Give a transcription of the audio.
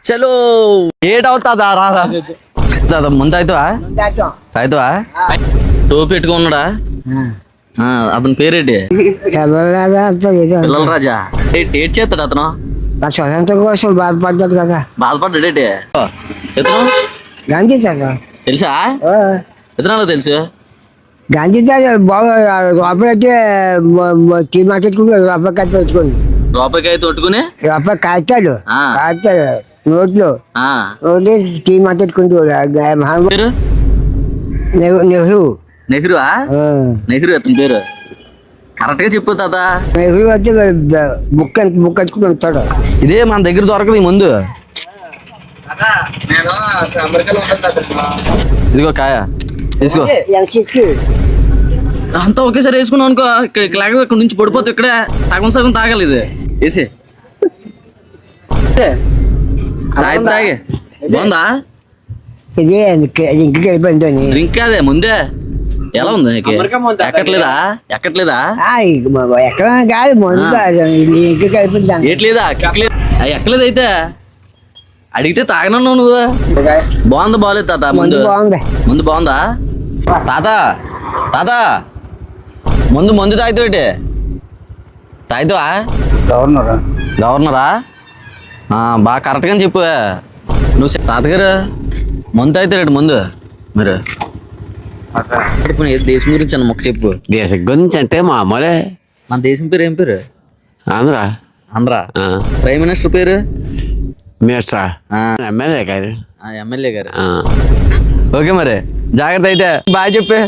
చలో ఏటవుతుందా రారా ముందు అవుతావా అవుతావా టోపీ పెట్టుకున్నాడా అతని పేరేంటి పిల్లల రాజా ఏడ్ చేస్తాడు అతను స్వతంత్రం కోసం బాధపడ్డాడు కదా బాధపడ్డాడేటి ఇతను గాంధీ తాత తెలుసా ఇతనాలో తెలుసు గాంధీ తాత బాగా రూపాయితే టీ మార్కెట్టుకుని రూపాయి పెట్టుకోండి రూపాయికాయ తొట్టుకుని రూపాయి కాస్తాడు కాస్తాడు నోట్లో నోటి టీ మార్కెట్టుకుంటూ పేరు నెహ్రూ నెహ్రూ నెహ్రూ అతని పేరు కరెక్ట్ గా చెప్పు తాత నెహ్రూ అయితే బుక్ ఎత్తుకుని ఉంటాడు. ఇదే మన దగ్గర దొరకదు ఈ ముందు ఇదిగో కాయ తీసుకో అంతా ఒకేసారి వేసుకున్నావు అనుకో ఇక్కడ ఇక్కడ నుంచి పడిపోతే ఇక్కడే సగం సగం తాగాలి ఇది వేసి తాగే బాగుందా ఇదే ఇంటికి వెళ్ళిపోయింది డ్రింక్ కాదే ముందే ఎలా ఉంది ఎక్కట్లేదా ఎక్కట్లేదా ఎక్కడ కాదు ముందు ఇంటికి వెళ్ళిపోయింది ఏట్లేదా ఎక్కలేదు అయితే అడిగితే తాగనన్నావు నువ్వు బాగుందా బాగలేదు తాత ముందు బాగుంది ముందు బాగుందా తాత తాత ముందు తాగుతావు తాగుతావా గవర్నరా బాగా కరెక్ట్గా చెప్పు నువ్వు తాతగారు ముందు తాగుతాడు ముందు మీరు దేశం గురించి అన్న మొక్క చెప్పు దేశం గురించి అంటే మామూలే మన దేశం పేరు ఏం పేరు ఆంధ్ర ప్రైమ్ మినిస్టర్ పేరు ఎమ్మెల్యే గారు ఎమ్మెల్యే గారు ఓకే మరి జాగ్రత్త అయితే బాగా చెప్పే